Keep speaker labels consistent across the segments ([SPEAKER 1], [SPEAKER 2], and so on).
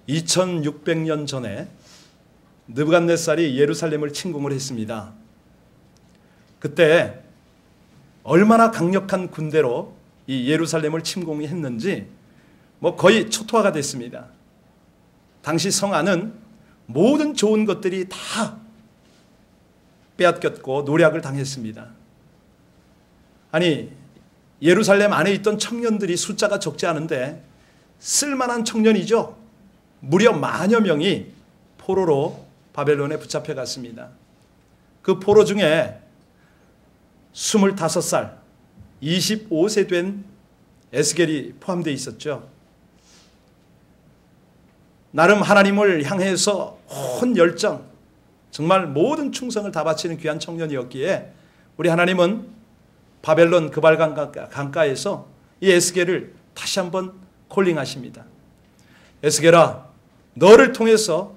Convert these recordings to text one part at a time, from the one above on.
[SPEAKER 1] 2600년 전에 느부갓네살이 예루살렘을 침공을 했습니다. 그때 얼마나 강력한 군대로 이 예루살렘을 침공했는지 거의 초토화가 됐습니다. 당시 성 안은 모든 좋은 것들이 다 빼앗겼고 노략을 당했습니다. 아니, 예루살렘 안에 있던 청년들이 숫자가 적지 않은데 쓸만한 청년이죠. 무려 만여 명이 포로로 바벨론에 붙잡혀 갔습니다. 그 포로 중에 25살, 25세 된 에스겔이 포함되어 있었죠. 나름 하나님을 향해서 온 열정, 정말 모든 충성을 다 바치는 귀한 청년이었기에 우리 하나님은 바벨론 그발 강가에서 이 에스겔을 다시 한번 콜링하십니다. 에스겔아, 너를 통해서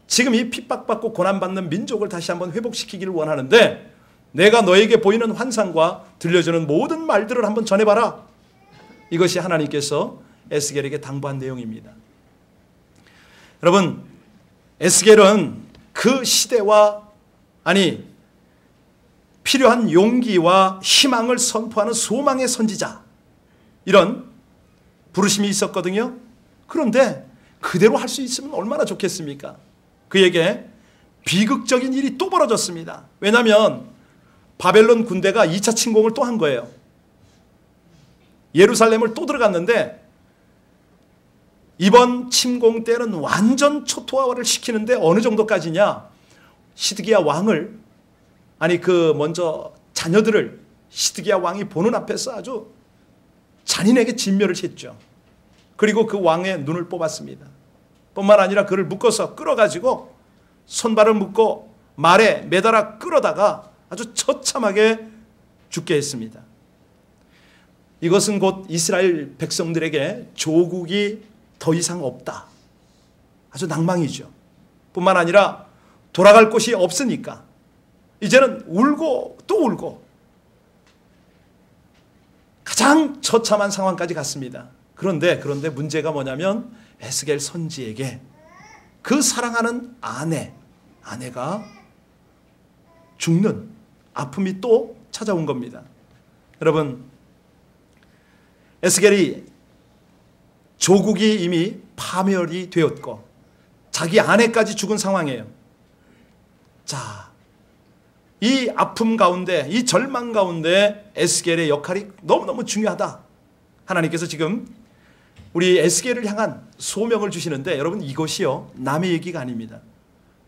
[SPEAKER 1] 지금 이 핍박받고 고난받는 민족을 다시 한번 회복시키기를 원하는데 내가 너에게 보이는 환상과 들려주는 모든 말들을 한번 전해봐라. 이것이 하나님께서 에스겔에게 당부한 내용입니다. 여러분, 에스겔은 그 시대와 필요한 용기와 희망을 선포하는 소망의 선지자, 이런 부르심이 있었거든요. 그런데 그대로 할 수 있으면 얼마나 좋겠습니까? 그에게 비극적인 일이 또 벌어졌습니다. 왜냐하면 바벨론 군대가 2차 침공을 또 한 거예요. 예루살렘을 또 들어갔는데 이번 침공 때는 완전 초토화를 시키는데 어느 정도까지냐, 시드기야 왕을 먼저 자녀들을 시드기야 왕이 보는 앞에서 아주 잔인하게 진멸을 했죠. 그리고 그 왕의 눈을 뽑았습니다. 뿐만 아니라 그를 묶어서 끌어가지고 손발을 묶고 말에 매달아 끌어다가 아주 처참하게 죽게 했습니다. 이것은 곧 이스라엘 백성들에게 조국이 더 이상 없다, 아주 낭망이죠. 뿐만 아니라 돌아갈 곳이 없으니까 이제는 울고 또 울고 가장 처참한 상황까지 갔습니다. 그런데 문제가 뭐냐면 에스겔 선지에게 그 사랑하는 아내가 죽는 아픔이 또 찾아온 겁니다. 여러분, 에스겔이 조국이 이미 파멸이 되었고 자기 아내까지 죽은 상황이에요. 자, 이 아픔 가운데, 이 절망 가운데 에스겔의 역할이 너무너무 중요하다. 하나님께서 지금 우리 에스겔을 향한 소명을 주시는데, 여러분, 이것이요 남의 얘기가 아닙니다.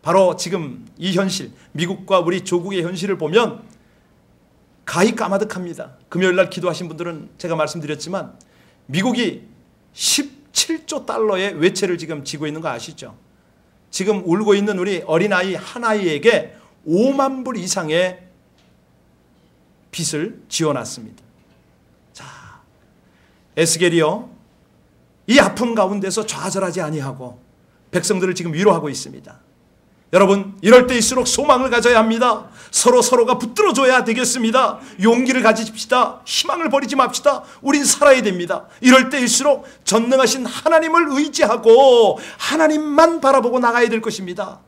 [SPEAKER 1] 바로 지금 이 현실, 미국과 우리 조국의 현실을 보면 가히 까마득합니다. 금요일날 기도하신 분들은 제가 말씀드렸지만 미국이 17조 달러의 외채를 지금 지고 있는 거 아시죠? 지금 울고 있는 우리 어린아이 하나이에게 5만 불 이상의 빚을 지어놨습니다. 자, 에스겔이요 이 아픔 가운데서 좌절하지 아니하고 백성들을 지금 위로하고 있습니다. 여러분, 이럴 때일수록 소망을 가져야 합니다. 서로가 붙들어줘야 되겠습니다. 용기를 가지십시다. 희망을 버리지 맙시다. 우린 살아야 됩니다. 이럴 때일수록 전능하신 하나님을 의지하고 하나님만 바라보고 나가야 될 것입니다.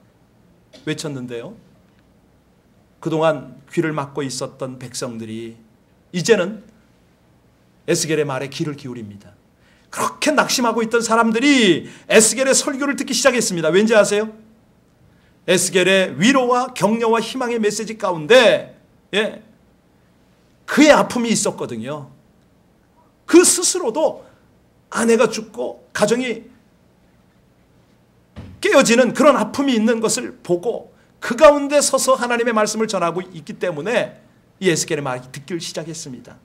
[SPEAKER 1] 외쳤는데요, 그동안 귀를 막고 있었던 백성들이 이제는 에스겔의 말에 귀를 기울입니다. 그렇게 낙심하고 있던 사람들이 에스겔의 설교를 듣기 시작했습니다. 왠지 아세요? 에스겔의 위로와 격려와 희망의 메시지 가운데 그의 아픔이 있었거든요. 그 스스로도 아내가 죽고 가정이 깨어지는 그런 아픔이 있는 것을 보고 그 가운데 서서 하나님의 말씀을 전하고 있기 때문에 이 에스겔의 말이 듣기를 시작했습니다.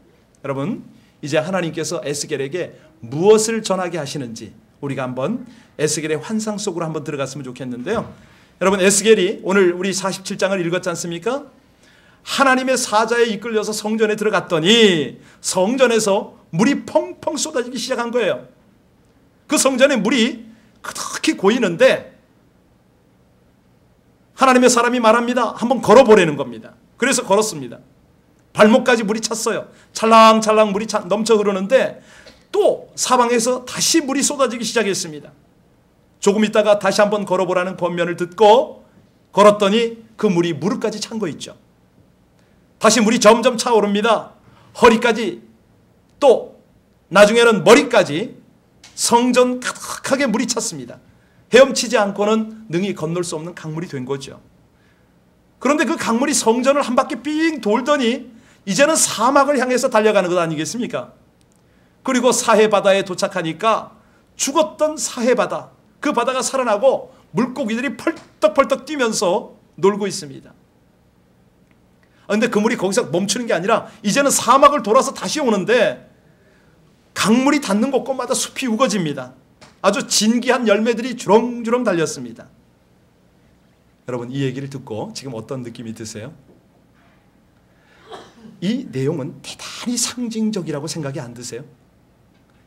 [SPEAKER 1] 여러분, 이제 하나님께서 에스겔에게 무엇을 전하게 하시는지 우리가 한번 에스겔의 환상 속으로 한번 들어갔으면 좋겠는데요. 여러분, 에스겔이 오늘 우리 47장을 읽었지 않습니까? 하나님의 사자에 이끌려서 성전에 들어갔더니 성전에서 물이 펑펑 쏟아지기 시작한 거예요. 그 성전에 물이 그렇게 고이는데 하나님의 사람이 말합니다. 한번 걸어보라는 겁니다. 그래서 걸었습니다. 발목까지 물이 찼어요. 찰랑찰랑 물이 넘쳐 흐르는데 또 사방에서 다시 물이 쏟아지기 시작했습니다. 조금 있다가 다시 한번 걸어보라는 권면을 듣고 걸었더니 그 물이 무릎까지 찬 거 있죠. 다시 물이 점점 차오릅니다. 허리까지, 또 나중에는 머리까지 성전 가득하게 물이 찼습니다. 헤엄치지 않고는 능히 건널 수 없는 강물이 된 거죠. 그런데 그 강물이 성전을 한 바퀴 삥 돌더니 이제는 사막을 향해서 달려가는 것 아니겠습니까? 그리고 사해바다에 도착하니까 죽었던 사해바다, 그 바다가 살아나고 물고기들이 펄떡펄떡 뛰면서 놀고 있습니다. 그런데 그 물이 거기서 멈추는 게 아니라 이제는 사막을 돌아서 다시 오는데 강물이 닿는 곳곳마다 숲이 우거집니다. 아주 진귀한 열매들이 주렁주렁 달렸습니다. 여러분, 이 얘기를 듣고 지금 어떤 느낌이 드세요? 이 내용은 대단히 상징적이라고 생각이 안 드세요?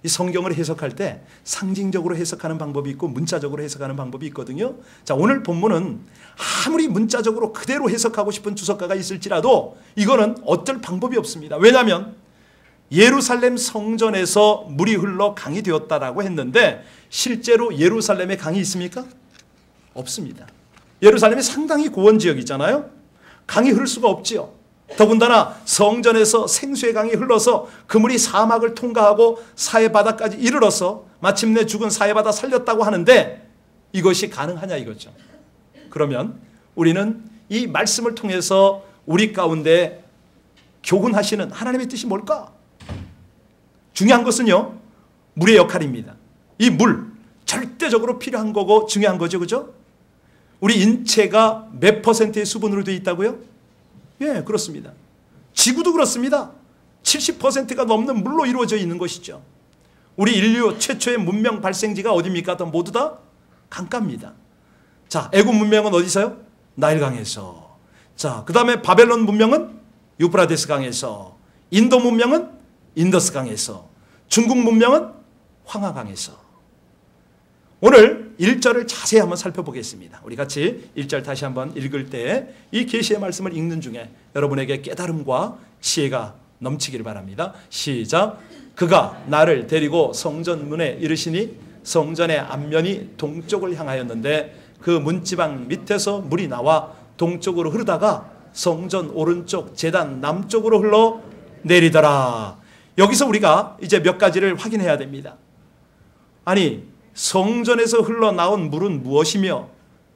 [SPEAKER 1] 이 성경을 해석할 때 상징적으로 해석하는 방법이 있고 문자적으로 해석하는 방법이 있거든요. 자, 오늘 본문은 아무리 문자적으로 그대로 해석하고 싶은 주석가가 있을지라도 이거는 어쩔 방법이 없습니다. 왜냐하면 예루살렘 성전에서 물이 흘러 강이 되었다라고 했는데 실제로 예루살렘에 강이 있습니까? 없습니다. 예루살렘이 상당히 고원지역이잖아요. 강이 흐를 수가 없지요. 더군다나 성전에서 생수의 강이 흘러서 그 물이 사막을 통과하고 사해바다까지 이르러서 마침내 죽은 사해바다 살렸다고 하는데 이것이 가능하냐 이거죠. 그러면 우리는 이 말씀을 통해서 우리 가운데 교훈하시는 하나님의 뜻이 뭘까? 중요한 것은요, 물의 역할입니다. 이 물, 절대적으로 필요한 거고 중요한 거죠. 그죠? 우리 인체가 몇 퍼센트의 수분으로 되어 있다고요? 예, 그렇습니다. 지구도 그렇습니다. 70%가 넘는 물로 이루어져 있는 것이죠. 우리 인류 최초의 문명 발생지가 어디입니까? 모두 다 강가입니다. 자, 애굽 문명은 어디서요? 나일강에서. 자, 그 다음에 바벨론 문명은 유프라데스 강에서. 인도 문명은 인더스 강에서. 중국 문명은 황하강에서. 오늘 1절을 자세히 한번 살펴보겠습니다. 우리 같이 1절 다시 한번 읽을 때 이 계시의 말씀을 읽는 중에 여러분에게 깨달음과 지혜가 넘치기를 바랍니다. 시작. 그가 나를 데리고 성전 문에 이르시니 성전의 앞면이 동쪽을 향하였는데 그 문지방 밑에서 물이 나와 동쪽으로 흐르다가 성전 오른쪽 제단 남쪽으로 흘러 내리더라. 여기서 우리가 이제 몇 가지를 확인해야 됩니다. 아니, 성전에서 흘러나온 물은 무엇이며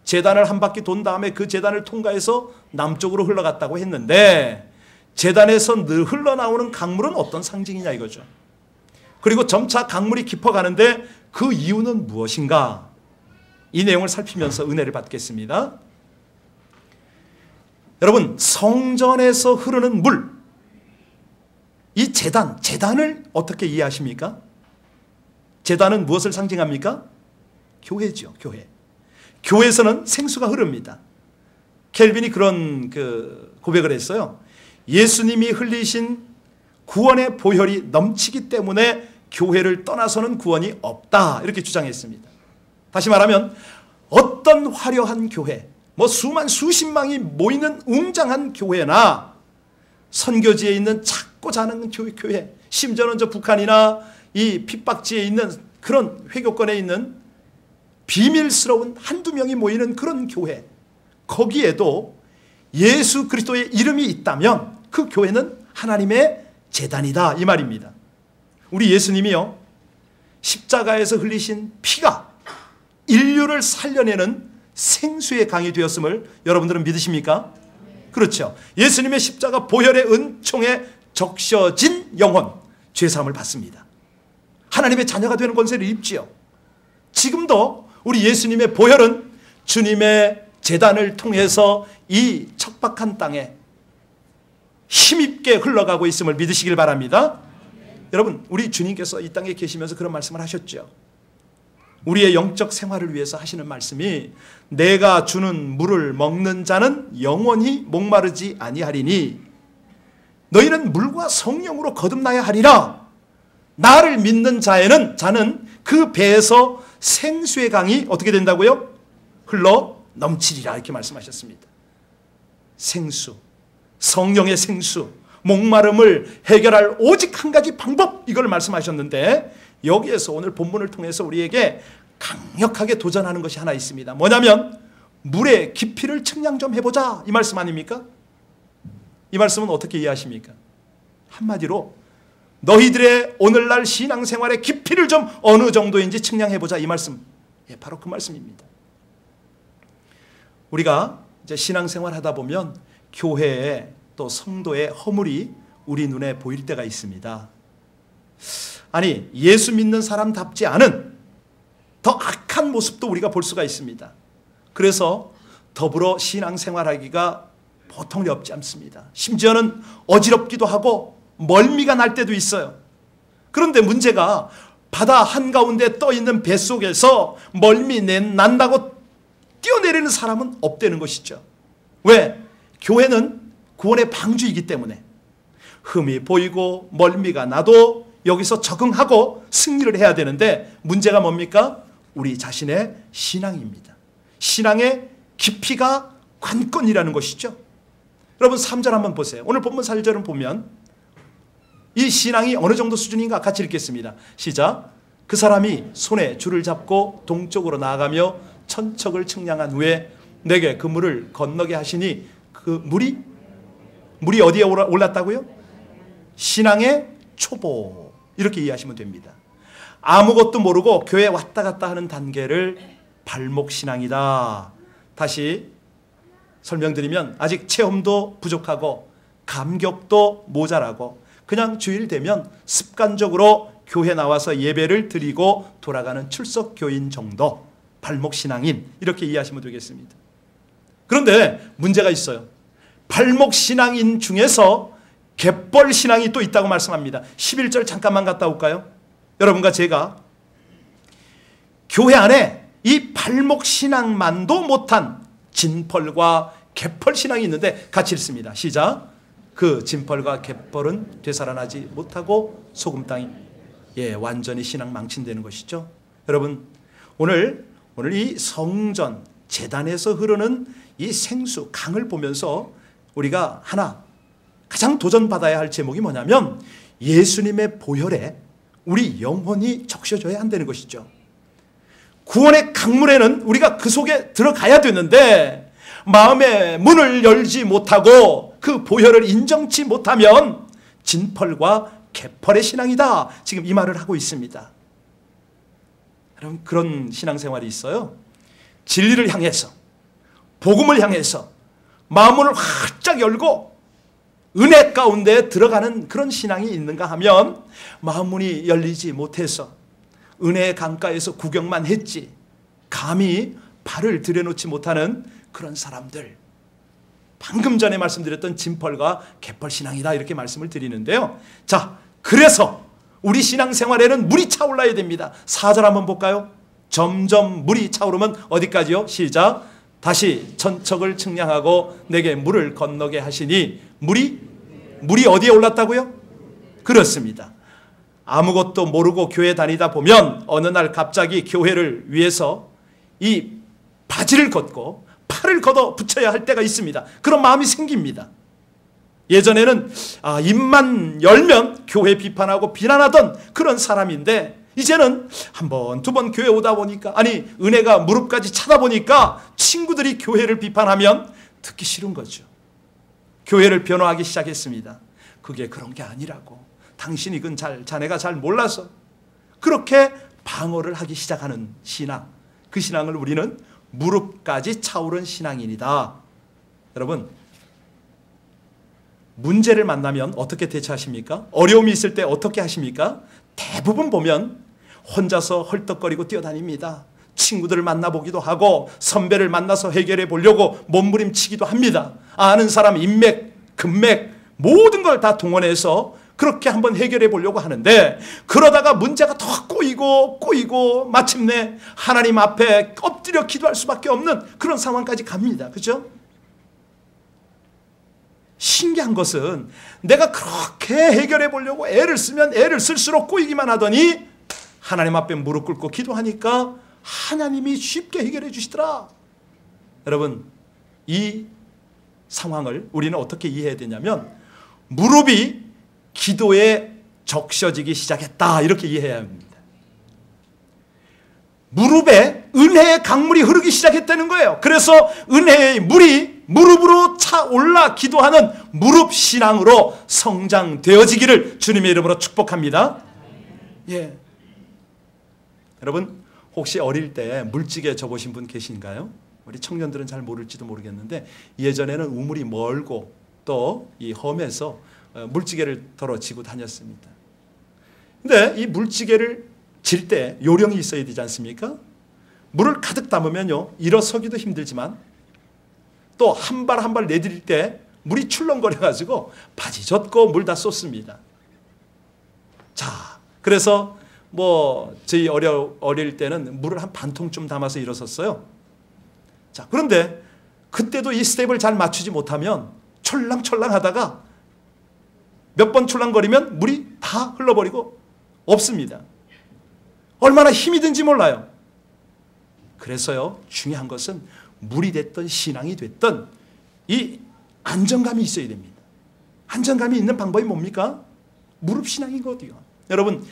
[SPEAKER 1] 제단을 한 바퀴 돈 다음에 그 제단을 통과해서 남쪽으로 흘러갔다고 했는데 제단에서 늘 흘러나오는 강물은 어떤 상징이냐 이거죠. 그리고 점차 강물이 깊어가는데 그 이유는 무엇인가? 이 내용을 살피면서 은혜를 받겠습니다. 여러분, 성전에서 흐르는 물, 이 제단을 어떻게 이해하십니까? 제단은 무엇을 상징합니까? 교회죠, 교회. 교회에서는 생수가 흐릅니다. 켈빈이 그런 고백을 했어요. 예수님이 흘리신 구원의 보혈이 넘치기 때문에 교회를 떠나서는 구원이 없다, 이렇게 주장했습니다. 다시 말하면 어떤 화려한 교회, 수십망이 모이는 웅장한 교회나 선교지에 있는 작고 작은 교회, 심지어는 저 북한이나 이 핍박지에 있는 그런 회교권에 있는 비밀스러운 한두 명이 모이는 그런 교회, 거기에도 예수 그리스도의 이름이 있다면 그 교회는 하나님의 제단이다, 이 말입니다. 우리 예수님이요, 십자가에서 흘리신 피가 인류를 살려내는 생수의 강이 되었음을 여러분들은 믿으십니까? 그렇죠. 예수님의 십자가 보혈의 은총에 적셔진 영혼, 죄사함을 받습니다. 하나님의 자녀가 되는 권세를 입지요. 지금도 우리 예수님의 보혈은 주님의 제단을 통해서 이 척박한 땅에 힘있게 흘러가고 있음을 믿으시길 바랍니다. 여러분, 우리 주님께서 이 땅에 계시면서 그런 말씀을 하셨죠. 우리의 영적 생활을 위해서 하시는 말씀이 내가 주는 물을 먹는 자는 영원히 목마르지 아니하리니 너희는 물과 성령으로 거듭나야 하리라. 나를 믿는 자는 그 배에서 생수의 강이 어떻게 된다고요? 흘러 넘치리라, 이렇게 말씀하셨습니다. 생수, 성령의 생수, 목마름을 해결할 오직 한 가지 방법, 이걸 말씀하셨는데 여기에서 오늘 본문을 통해서 우리에게 강력하게 도전하는 것이 하나 있습니다. 뭐냐면 물의 깊이를 측량 좀 해보자, 이 말씀 아닙니까? 이 말씀은 어떻게 이해하십니까? 한마디로 너희들의 오늘날 신앙생활의 깊이를 좀 어느 정도인지 측량해보자, 이 말씀. 예, 바로 그 말씀입니다. 우리가 이제 신앙생활 하다 보면 교회에 또 성도의 허물이 우리 눈에 보일 때가 있습니다. 아니, 예수 믿는 사람답지 않은 더 악한 모습도 우리가 볼 수가 있습니다. 그래서 더불어 신앙생활하기가 보통 어렵지 않습니다. 심지어는 어지럽기도 하고 멀미가 날 때도 있어요. 그런데 문제가 바다 한가운데 떠있는 뱃속에서 멀미 난다고 뛰어내리는 사람은 없다는 것이죠. 왜? 교회는 구원의 방주이기 때문에 흠이 보이고 멀미가 나도 여기서 적응하고 승리를 해야 되는데 문제가 뭡니까? 우리 자신의 신앙입니다. 신앙의 깊이가 관건이라는 것이죠. 여러분 3절 한번 보세요. 오늘 본문 4절은 보면 이 신앙이 어느 정도 수준인가 같이 읽겠습니다. 시작. 그 사람이 손에 줄을 잡고 동쪽으로 나아가며 천척을 측량한 후에 내게 그 물을 건너게 하시니 그 물이 어디에 올랐다고요? 신앙의 초보, 이렇게 이해하시면 됩니다. 아무것도 모르고 교회 왔다 갔다 하는 단계를 발목신앙이다. 다시 설명드리면 아직 체험도 부족하고 감격도 모자라고 그냥 주일 되면 습관적으로 교회 나와서 예배를 드리고 돌아가는 출석교인 정도, 발목신앙인, 이렇게 이해하시면 되겠습니다. 그런데 문제가 있어요. 발목신앙인 중에서 갯벌신앙이 또 있다고 말씀합니다. 11절 잠깐만 갔다 올까요? 여러분과 제가 교회 안에 이 발목신앙만도 못한 진펄과 갯벌신앙이 있는데 같이 읽습니다. 시작. 그 진펄과 갯벌은 되살아나지 못하고 소금 땅이 완전히 신앙 망친되는 것이죠. 여러분 오늘 이 성전 제단에서 흐르는 이 생수 강을 보면서 우리가 하나 가장 도전받아야 할 제목이 뭐냐면 예수님의 보혈에 우리 영혼이 적셔져야 한다는 것이죠. 구원의 강물에는 우리가 그 속에 들어가야 되는데 마음의 문을 열지 못하고 그 보혈을 인정치 못하면 진펄과 갯벌의 신앙이다. 지금 이 말을 하고 있습니다. 여러분 그런 신앙생활이 있어요. 진리를 향해서 복음을 향해서 마음을 활짝 열고 은혜 가운데 들어가는 그런 신앙이 있는가 하면 마음문이 열리지 못해서 은혜의 강가에서 구경만 했지 감히 발을 들여놓지 못하는 그런 사람들, 방금 전에 말씀드렸던 진펄과 갯벌 신앙이다 이렇게 말씀을 드리는데요. 자, 그래서 우리 신앙생활에는 물이 차올라야 됩니다. 4절 한번 볼까요? 점점 물이 차오르면 어디까지요? 시작. 다시 천척을 측량하고 내게 물을 건너게 하시니 물이 어디에 올랐다고요? 그렇습니다. 아무것도 모르고 교회 다니다 보면 어느 날 갑자기 교회를 위해서 이 바지를 걷고 팔을 걷어 붙여야 할 때가 있습니다. 그런 마음이 생깁니다. 예전에는 입만 열면 교회 비판하고 비난하던 그런 사람인데 이제는 한 번, 두 번 교회 오다 보니까 은혜가 무릎까지 차다 보니까 친구들이 교회를 비판하면 듣기 싫은 거죠. 교회를 변호하기 시작했습니다. 그게 그런 게 아니라고. 당신이 자네가 잘 몰라서 그렇게 방어를 하기 시작하는 신앙. 그 신앙을 우리는 무릎까지 차오른 신앙인이다. 여러분 문제를 만나면 어떻게 대처하십니까? 어려움이 있을 때 어떻게 하십니까? 대부분 보면 혼자서 헐떡거리고 뛰어다닙니다. 친구들을 만나보기도 하고 선배를 만나서 해결해 보려고 몸부림치기도 합니다. 아는 사람 인맥, 금맥 모든 걸 다 동원해서 그렇게 한번 해결해 보려고 하는데 그러다가 문제가 더 꼬이고 마침내 하나님 앞에 엎드려 기도할 수밖에 없는 그런 상황까지 갑니다. 그렇죠? 신기한 것은 내가 그렇게 해결해 보려고 애를 쓰면 애를 쓸수록 꼬이기만 하더니 하나님 앞에 무릎 꿇고 기도하니까 하나님이 쉽게 해결해 주시더라. 여러분 이 상황을 우리는 어떻게 이해해야 되냐면 무릎이 기도에 적셔지기 시작했다 이렇게 이해해야 합니다. 무릎에 은혜의 강물이 흐르기 시작했다는 거예요. 그래서 은혜의 물이 무릎으로 차올라 기도하는 무릎 신앙으로 성장되어지기를 주님의 이름으로 축복합니다. 예. 여러분 혹시 어릴 때 물찌개 져보신 분 계신가요? 우리 청년들은 잘 모를지도 모르겠는데 예전에는 우물이 멀고 또 이 험해서 물찌개를 덜어 지고 다녔습니다. 근데 이 물찌개를 질 때 요령이 있어야 되지 않습니까? 물을 가득 담으면요 일어서기도 힘들지만 또 한 발 한 발 내디딜 때 물이 출렁거려 가지고 바지 젖고 물 다 쏟습니다. 자, 그래서 뭐 저희 어릴 때는 물을 한 반통쯤 담아서 일어섰어요. 자, 그런데 그때도 이 스텝을 잘 맞추지 못하면 철랑철랑 하다가 몇 번 출랑거리면 물이 다 흘러버리고 없습니다. 얼마나 힘이 든지 몰라요. 그래서요 중요한 것은 물이 됐든 신앙이 됐든 이 안정감이 있어야 됩니다. 안정감이 있는 방법이 뭡니까? 무릎 신앙이거든요. 여러분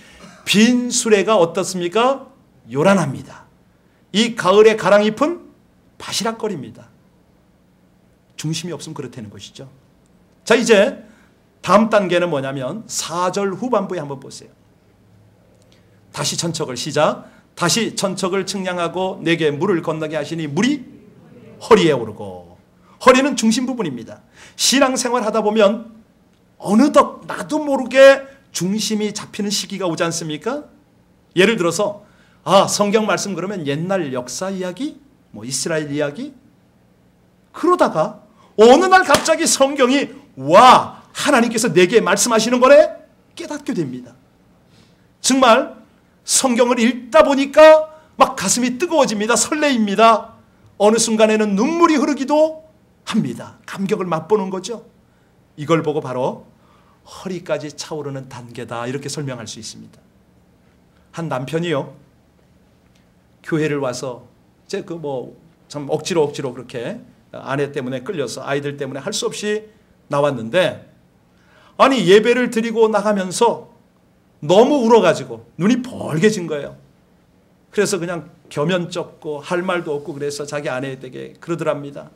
[SPEAKER 1] 빈 수레가 어떻습니까? 요란합니다. 이 가을에 가랑잎은 바시락거립니다. 중심이 없으면 그렇다는 것이죠. 자, 이제 다음 단계는 뭐냐면 4절 후반부에 한번 보세요. 다시 천척을 시작. 다시 천척을 측량하고 내게 물을 건너게 하시니 물이 허리에 오르고. 허리는 중심 부분입니다. 신앙생활 하다 보면 어느덧 나도 모르게 중심이 잡히는 시기가 오지 않습니까? 예를 들어서 성경 말씀 그러면 옛날 역사 이야기, 뭐 이스라엘 이야기, 그러다가 어느 날 갑자기 성경이 와 하나님께서 내게 말씀하시는 거네 깨닫게 됩니다. 정말 성경을 읽다 보니까 막 가슴이 뜨거워집니다. 설레입니다. 어느 순간에는 눈물이 흐르기도 합니다. 감격을 맛보는 거죠. 이걸 보고 바로 허리까지 차오르는 단계다 이렇게 설명할 수 있습니다. 한 남편이요 교회를 와서 제 참 억지로 그렇게 아내 때문에 끌려서 아이들 때문에 할 수 없이 나왔는데 아니 예배를 드리고 나가면서 너무 울어가지고 눈이 벌게진 거예요. 그래서 그냥 겸연쩍고 할 말도 없고 그래서 자기 아내에게 그러더랍니다.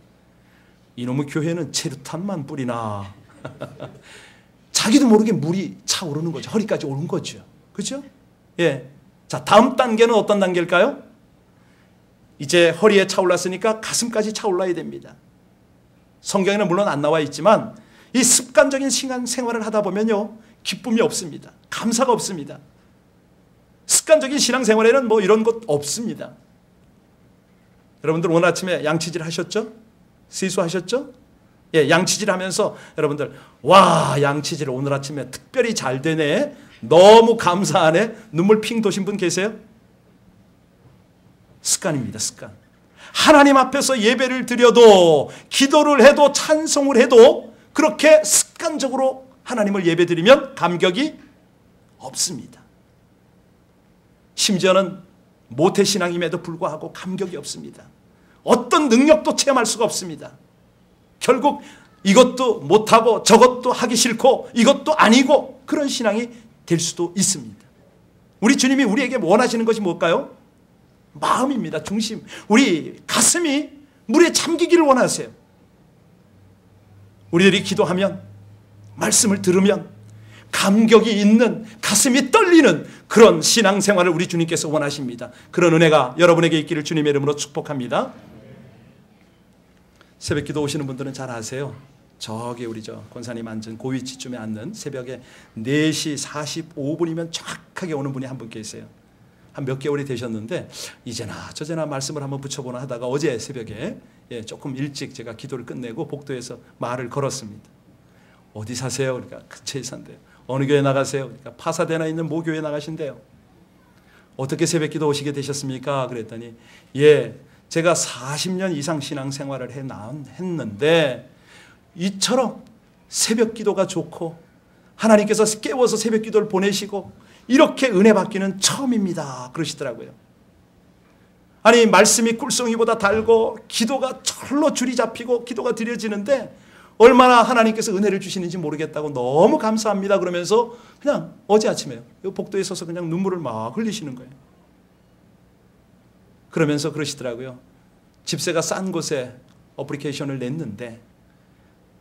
[SPEAKER 1] 이놈의 교회는 체류탄만 뿌리나. 자기도 모르게 물이 차오르는 거죠. 허리까지 오른 거죠. 그렇죠? 예. 자, 다음 단계는 어떤 단계일까요? 이제 허리에 차올랐으니까 가슴까지 차올라야 됩니다. 성경에는 물론 안 나와 있지만 이 습관적인 신앙 생활을 하다 보면요 기쁨이 없습니다. 감사가 없습니다. 습관적인 신앙생활에는 뭐 이런 것 없습니다. 여러분들 오늘 아침에 양치질 하셨죠? 세수하셨죠? 예, 양치질 하면서 여러분들 와 양치질 오늘 아침에 특별히 잘 되네 너무 감사하네 눈물 핑 도신 분 계세요? 습관입니다. 습관. 하나님 앞에서 예배를 드려도 기도를 해도 찬송을 해도 그렇게 습관적으로 하나님을 예배드리면 감격이 없습니다. 심지어는 모태신앙임에도 불구하고 감격이 없습니다. 어떤 능력도 체험할 수가 없습니다. 결국 이것도 못하고 저것도 하기 싫고 이것도 아니고 그런 신앙이 될 수도 있습니다. 우리 주님이 우리에게 원하시는 것이 뭘까요? 마음입니다. 중심. 우리 가슴이 물에 잠기기를 원하세요. 우리들이 기도하면 말씀을 들으면 감격이 있는 가슴이 떨리는 그런 신앙생활을 우리 주님께서 원하십니다. 그런 은혜가 여러분에게 있기를 주님의 이름으로 축복합니다. 새벽기도 오시는 분들은 잘 아세요. 저기 우리 권사님 앉은 그 위치쯤에 앉는 새벽에 4시 45분이면 정확하게 오는 분이 한 분 계세요. 한 몇 개월이 되셨는데 이제나 저제나 말씀을 한번 붙여보나 하다가 어제 새벽에 조금 일찍 제가 기도를 끝내고 복도에서 말을 걸었습니다. 어디 사세요? 그러니까 근처에 산대요. 어느 교회 나가세요? 그러니까 파사데나 있는 모 교회 나가신대요. 어떻게 새벽기도 오시게 되셨습니까? 그랬더니 제가 40년 이상 신앙생활을 했는데 이처럼 새벽기도가 좋고 하나님께서 깨워서 새벽기도를 보내시고 이렇게 은혜 받기는 처음입니다. 그러시더라고요. 아니 말씀이 꿀송이보다 달고 기도가 절로 줄이 잡히고 기도가 드려지는데 얼마나 하나님께서 은혜를 주시는지 모르겠다고 너무 감사합니다. 그러면서 그냥 어제 아침에요. 복도에 서서 그냥 눈물을 막 흘리시는 거예요. 그러면서 그러시더라고요. 집세가 싼 곳에 어플리케이션을 냈는데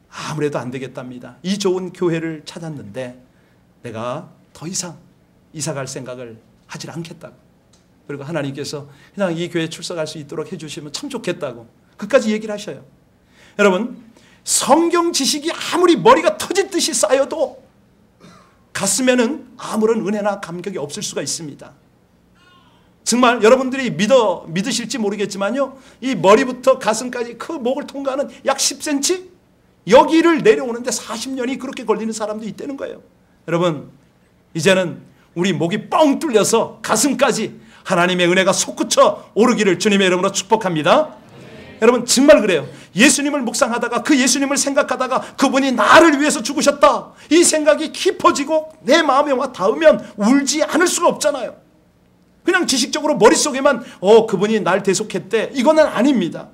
[SPEAKER 1] 아무래도 안 되겠답니다. 이 좋은 교회를 찾았는데 내가 더 이상 이사갈 생각을 하질 않겠다고. 그리고 하나님께서 그냥 이 교회에 출석할 수 있도록 해주시면 참 좋겠다고 그까지 얘기를 하셔요. 여러분, 성경 지식이 아무리 머리가 터질 듯이 쌓여도 가슴에는 아무런 은혜나 감격이 없을 수가 있습니다. 정말 여러분들이 믿으실지 모르겠지만요, 이 머리부터 가슴까지 그 목을 통과하는 약 10cm? 여기를 내려오는데 40년이 그렇게 걸리는 사람도 있다는 거예요. 여러분, 이제는 우리 목이 뻥 뚫려서 가슴까지 하나님의 은혜가 솟구쳐 오르기를 주님의 이름으로 축복합니다. 여러분, 정말 그래요. 예수님을 묵상하다가 그 예수님을 생각하다가 그분이 나를 위해서 죽으셨다, 이 생각이 깊어지고 내 마음에 와 닿으면 울지 않을 수가 없잖아요. 그냥 지식적으로 머릿속에만 그분이 날 대속했대, 이거는 아닙니다.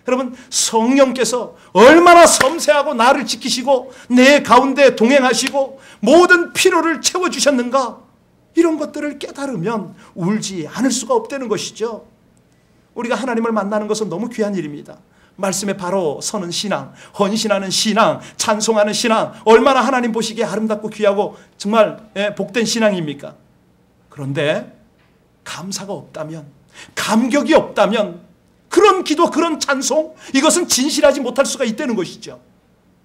[SPEAKER 1] 여러분, 성령께서 얼마나 섬세하고 나를 지키시고 내 가운데 동행하시고 모든 필요를 채워주셨는가, 이런 것들을 깨달으면 울지 않을 수가 없다는 것이죠. 우리가 하나님을 만나는 것은 너무 귀한 일입니다. 말씀에 바로 서는 신앙, 헌신하는 신앙, 찬송하는 신앙, 얼마나 하나님 보시기에 아름답고 귀하고 정말 복된 신앙입니까? 그런데 감사가 없다면, 감격이 없다면 그런 기도, 그런 찬송, 이것은 진실하지 못할 수가 있다는 것이죠.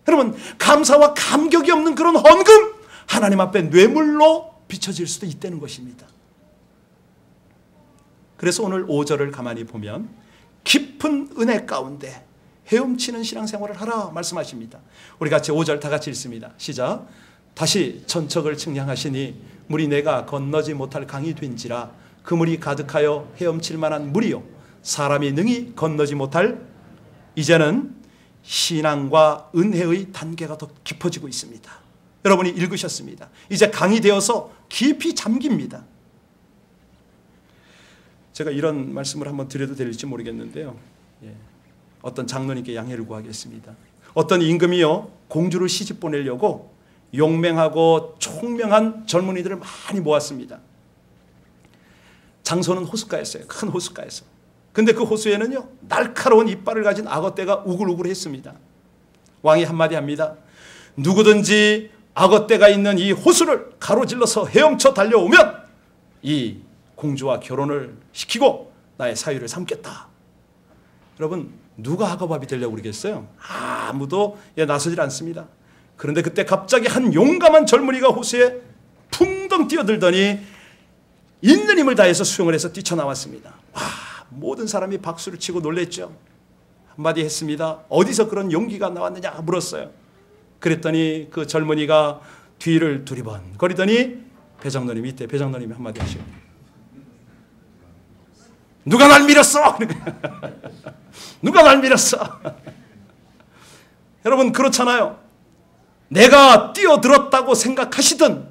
[SPEAKER 1] 여러분, 감사와 감격이 없는 그런 헌금, 하나님 앞에 뇌물로 비춰질 수도 있다는 것입니다. 그래서 오늘 5절을 가만히 보면 깊은 은혜 가운데 헤엄치는 신앙생활을 하라 말씀하십니다. 우리 같이 5절 다 같이 읽습니다. 시작. 다시 천척을 측량하시니 물이 내가 건너지 못할 강이 된지라 그 물이 가득하여 헤엄칠 만한 물이요 사람이 능히 건너지 못할. 이제는 신앙과 은혜의 단계가 더 깊어지고 있습니다. 여러분이 읽으셨습니다. 이제 강이 되어서 깊이 잠깁니다. 제가 이런 말씀을 한번 드려도 될지 모르겠는데요, 어떤 장로님께 양해를 구하겠습니다. 어떤 임금이요, 공주를 시집 보내려고 용맹하고 총명한 젊은이들을 많이 모았습니다. 장소는 호숫가였어요. 큰 호숫가에서. 근데 그 호수에는요, 날카로운 이빨을 가진 악어떼가 우글우글했습니다. 왕이 한마디 합니다. 누구든지 악어떼가 있는 이 호수를 가로질러서 헤엄쳐 달려오면 이 공주와 결혼을 시키고 나의 사위를 삼겠다. 여러분, 누가 악어밥이 되려고 그러겠어요? 아무도 나서질 않습니다. 그런데 그때 갑자기 한 용감한 젊은이가 호수에 풍덩 뛰어들더니 있는 힘을 다해서 수영을 해서 뛰쳐나왔습니다. 와, 모든 사람이 박수를 치고 놀랬죠. 한마디 했습니다. 어디서 그런 용기가 나왔느냐 물었어요. 그랬더니 그 젊은이가 뒤를 두리번거리더니 배장로님이 이때 배장로님이 한마디 하시고, 누가 날 밀었어? 누가 날 밀었어? 여러분, 그렇잖아요. 내가 뛰어들었다고 생각하시든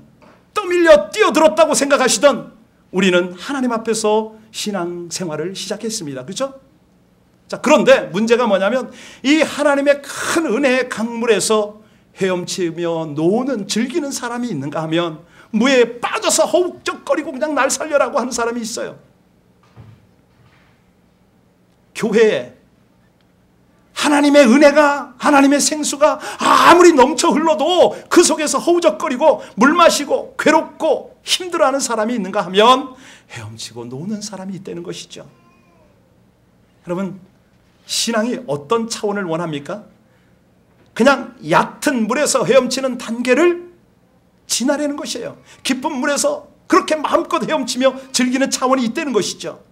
[SPEAKER 1] 떠밀려 뛰어들었다고 생각하시든 우리는 하나님 앞에서 신앙생활을 시작했습니다. 그렇죠? 자, 그런데 문제가 뭐냐면 이 하나님의 큰 은혜의 강물에서 헤엄치며 노는 즐기는 사람이 있는가 하면 무에 빠져서 허우적거리고 그냥 날 살려라고 하는 사람이 있어요. 교회에 하나님의 은혜가, 하나님의 생수가 아무리 넘쳐 흘러도 그 속에서 허우적거리고 물 마시고 괴롭고 힘들어하는 사람이 있는가 하면 헤엄치고 노는 사람이 있다는 것이죠. 여러분, 신앙이 어떤 차원을 원합니까? 그냥 얕은 물에서 헤엄치는 단계를 지나려는 것이에요. 깊은 물에서 그렇게 마음껏 헤엄치며 즐기는 차원이 있다는 것이죠.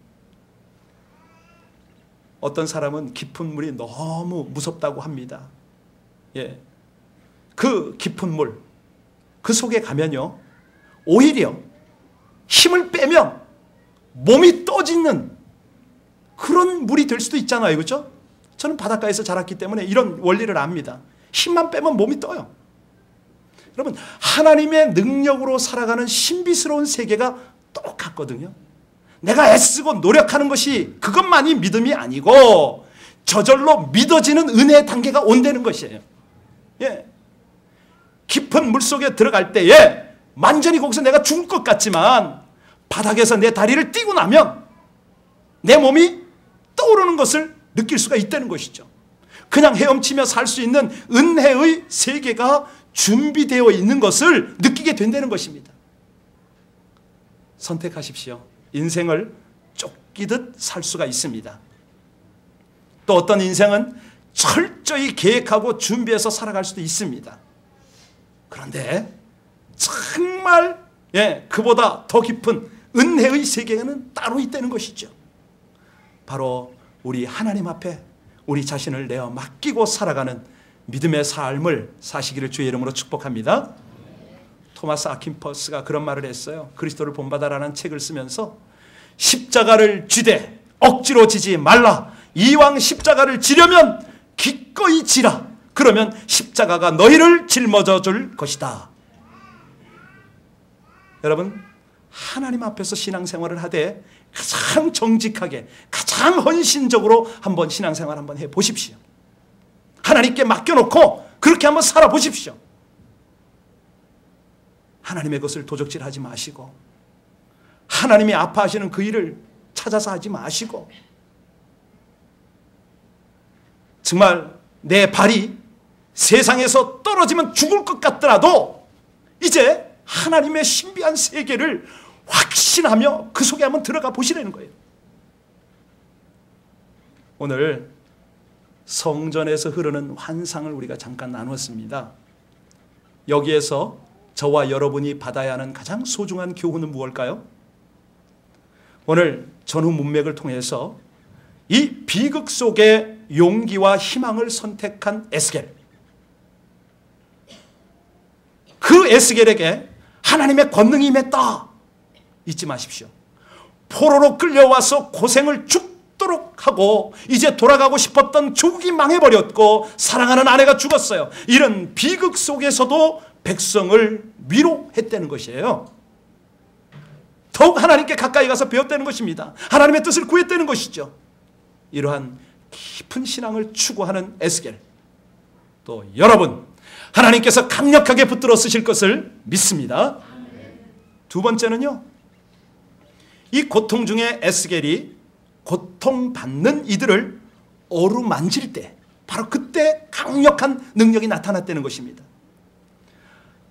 [SPEAKER 1] 어떤 사람은 깊은 물이 너무 무섭다고 합니다. 그 깊은 물, 그 속에 가면요, 오히려 힘을 빼면 몸이 떠지는 그런 물이 될 수도 있잖아요. 그렇죠? 저는 바닷가에서 자랐기 때문에 이런 원리를 압니다. 힘만 빼면 몸이 떠요. 여러분, 하나님의 능력으로 살아가는 신비스러운 세계가 똑같거든요. 내가 애쓰고 노력하는 것이 그것만이 믿음이 아니고 저절로 믿어지는 은혜의 단계가 온다는 것이에요. 깊은 물속에 들어갈 때에 완전히 거기서 내가 죽을 것 같지만 바닥에서 내 다리를 띄고 나면 내 몸이 떠오르는 것을 느낄 수가 있다는 것이죠. 그냥 헤엄치며 살 수 있는 은혜의 세계가 준비되어 있는 것을 느끼게 된다는 것입니다. 선택하십시오. 인생을 쫓기듯 살 수가 있습니다. 또 어떤 인생은 철저히 계획하고 준비해서 살아갈 수도 있습니다. 그런데 정말 그보다 더 깊은 은혜의 세계는 따로 있다는 것이죠. 바로 우리 하나님 앞에 우리 자신을 내어 맡기고 살아가는 믿음의 삶을 사시기를 주의 이름으로 축복합니다. 토마스 아킨퍼스가 그런 말을 했어요. 그리스도를 본받아라는 책을 쓰면서 십자가를 쥐되 억지로 지지 말라. 이왕 십자가를 지려면 기꺼이 지라. 그러면 십자가가 너희를 짊어져 줄 것이다. 여러분, 하나님 앞에서 신앙생활을 하되 가장 정직하게 가장 헌신적으로 한번 신앙생활 한번 해보십시오. 하나님께 맡겨놓고 그렇게 한번 살아보십시오. 하나님의 것을 도적질하지 마시고 하나님이 아파하시는 그 일을 찾아서 하지 마시고 정말 내 발이 세상에서 떨어지면 죽을 것 같더라도 이제 하나님의 신비한 세계를 확신하며 그 속에 한번 들어가 보시라는 거예요. 오늘 성전에서 흐르는 환상을 우리가 잠깐 나눴습니다. 여기에서 저와 여러분이 받아야 하는 가장 소중한 교훈은 무엇일까요? 오늘 전후 문맥을 통해서 이 비극 속에 용기와 희망을 선택한 에스겔, 그 에스겔에게 하나님의 권능이 임했다. 잊지 마십시오. 포로로 끌려와서 고생을 죽도록 하고 이제 돌아가고 싶었던 조국이 망해버렸고 사랑하는 아내가 죽었어요. 이런 비극 속에서도 백성을 위로했다는 것이에요. 더욱 하나님께 가까이 가서 배웠다는 것입니다. 하나님의 뜻을 구했다는 것이죠. 이러한 깊은 신앙을 추구하는 에스겔, 또 여러분 하나님께서 강력하게 붙들어 쓰실 것을 믿습니다. 두 번째는요, 이 고통 중에 에스겔이 고통받는 이들을 어루만질 때 바로 그때 강력한 능력이 나타났다는 것입니다.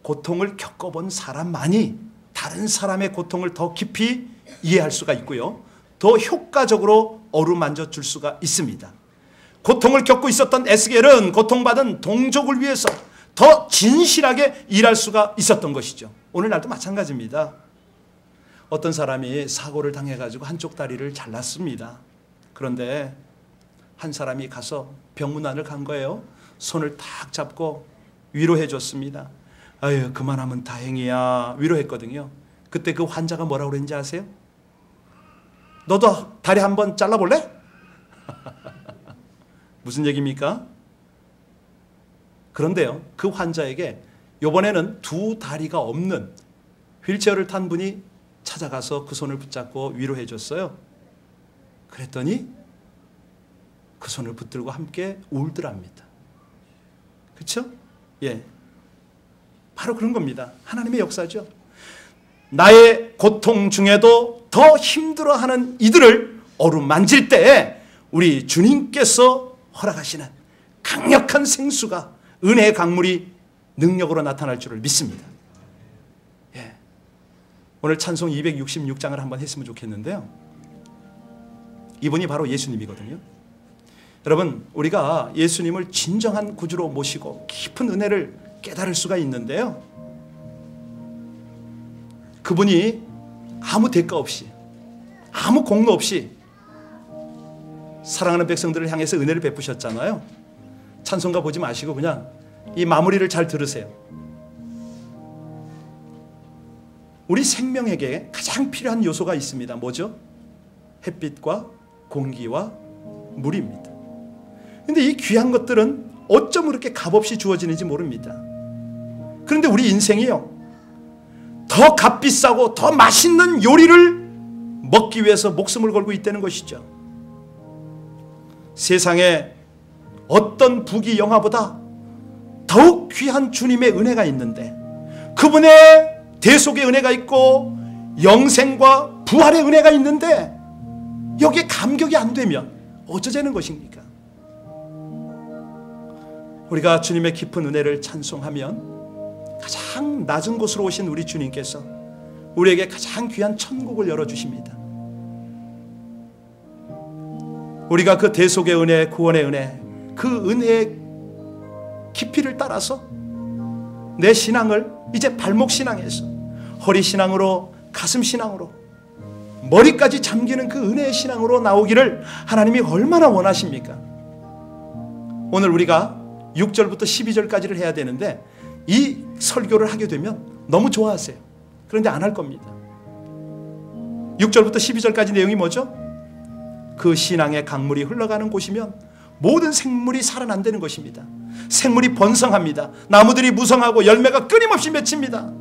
[SPEAKER 1] 고통을 겪어본 사람만이 다른 사람의 고통을 더 깊이 이해할 수가 있고요, 더 효과적으로 어루만져 줄 수가 있습니다. 고통을 겪고 있었던 에스겔은 고통받은 동족을 위해서 더 진실하게 일할 수가 있었던 것이죠. 오늘날도 마찬가지입니다. 어떤 사람이 사고를 당해가지고 한쪽 다리를 잘랐습니다. 그런데 한 사람이 가서 병문안을 간 거예요. 손을 탁 잡고 위로해 줬습니다. 아유, 그만하면 다행이야. 위로했거든요. 그때 그 환자가 뭐라고 그랬는지 아세요? 너도 다리 한번 잘라볼래? 무슨 얘기입니까? 그런데요, 그 환자에게 이번에는 두 다리가 없는 휠체어를 탄 분이 찾아가서 그 손을 붙잡고 위로해 줬어요. 그랬더니 그 손을 붙들고 함께 울더랍니다. 그렇죠? 예, 바로 그런 겁니다. 하나님의 역사죠. 나의 고통 중에도 더 힘들어하는 이들을 어루만질 때 우리 주님께서 허락하시는 강력한 생수가, 은혜의 강물이 능력으로 나타날 줄을 믿습니다. 예. 오늘 찬송 266장을 한번 했으면 좋겠는데요, 이분이 바로 예수님이거든요. 여러분, 우리가 예수님을 진정한 구주로 모시고 깊은 은혜를 깨달을 수가 있는데요, 그분이 아무 대가 없이, 아무 공로 없이 사랑하는 백성들을 향해서 은혜를 베푸셨잖아요. 찬송가 보지 마시고 그냥 이 마무리를 잘 들으세요. 우리 생명에게 가장 필요한 요소가 있습니다. 뭐죠? 햇빛과 공기와 물입니다. 근데 이 귀한 것들은 어쩜 그렇게 값없이 주어지는지 모릅니다. 그런데 우리 인생이요, 더 값비싸고 더 맛있는 요리를 먹기 위해서 목숨을 걸고 있다는 것이죠. 세상에 어떤 부귀 영화보다 더욱 귀한 주님의 은혜가 있는데, 그분의 대속의 은혜가 있고 영생과 부활의 은혜가 있는데 여기에 감격이 안 되면 어쩌자는 것입니까? 우리가 주님의 깊은 은혜를 찬송하면 가장 낮은 곳으로 오신 우리 주님께서 우리에게 가장 귀한 천국을 열어주십니다. 우리가 그 대속의 은혜, 구원의 은혜, 그 은혜의 깊이를 따라서 내 신앙을 이제 발목 신앙에서 허리 신앙으로, 가슴 신앙으로, 머리까지 잠기는 그 은혜의 신앙으로 나오기를 하나님이 얼마나 원하십니까? 오늘 우리가 6절부터 12절까지를 해야 되는데 이 설교를 하게 되면 너무 좋아하세요. 그런데 안 할 겁니다. 6절부터 12절까지 내용이 뭐죠? 그 신앙의 강물이 흘러가는 곳이면 모든 생물이 살아난다는 것입니다. 생물이 번성합니다. 나무들이 무성하고 열매가 끊임없이 맺힙니다.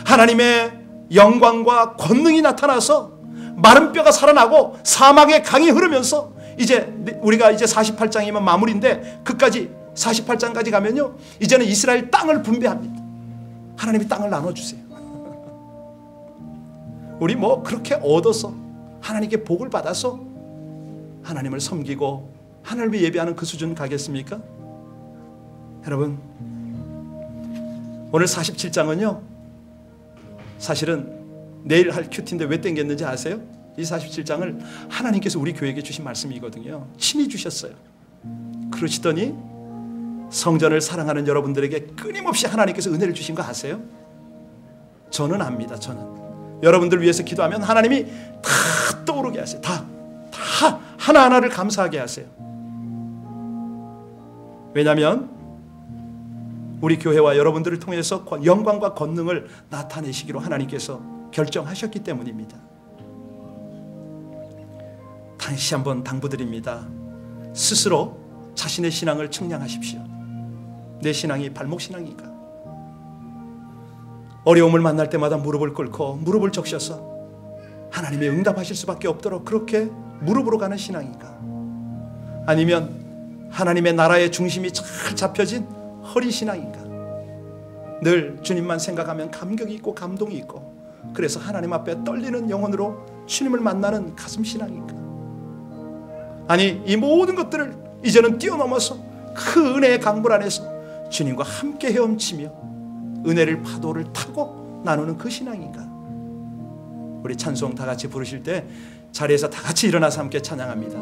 [SPEAKER 1] 하나님의 영광과 권능이 나타나서 마른 뼈가 살아나고 사막의 강이 흐르면서 이제 우리가 이제 48장이면 마무리인데 그까지 48장까지 가면요 이제는 이스라엘 땅을 분배합니다. 하나님이 땅을 나눠주세요. 우리 뭐 그렇게 얻어서 하나님께 복을 받아서 하나님을 섬기고 하나님을 예배하는 그 수준 가겠습니까? 여러분, 오늘 47장은요 사실은 내일 할 큐티인데 왜 땡겼는지 아세요? 이 47장을 하나님께서 우리 교회에게 주신 말씀이거든요. 친히 주셨어요. 그러시더니 성전을 사랑하는 여러분들에게 끊임없이 하나님께서 은혜를 주신 거 아세요? 저는 압니다. 저는 여러분들 위해서 기도하면 하나님이 다 떠오르게 하세요. 다 하나하나를 감사하게 하세요. 왜냐하면 우리 교회와 여러분들을 통해서 영광과 권능을 나타내시기로 하나님께서 결정하셨기 때문입니다. 다시 한번 당부드립니다. 스스로 자신의 신앙을 측량하십시오. 내 신앙이 발목 신앙인가? 어려움을 만날 때마다 무릎을 꿇고 무릎을 적셔서 하나님의 응답하실 수밖에 없도록 그렇게 무릎으로 가는 신앙인가? 아니면 하나님의 나라의 중심이 잘 잡혀진 허리 신앙인가? 늘 주님만 생각하면 감격이 있고 감동이 있고 그래서 하나님 앞에 떨리는 영혼으로 주님을 만나는 가슴 신앙인가? 아니 이 모든 것들을 이제는 뛰어넘어서 그 은혜의 강물 안에서 주님과 함께 헤엄치며 은혜를 파도를 타고 나누는 그 신앙인가? 우리 찬송 다 같이 부르실 때 자리에서 다 같이 일어나서 함께 찬양합니다.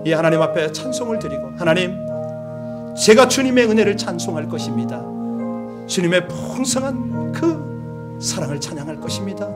[SPEAKER 1] 이 하나님 앞에 찬송을 드리고 하나님 제가 주님의 은혜를 찬송할 것입니다. 주님의 풍성한 그 사랑을 찬양할 것입니다.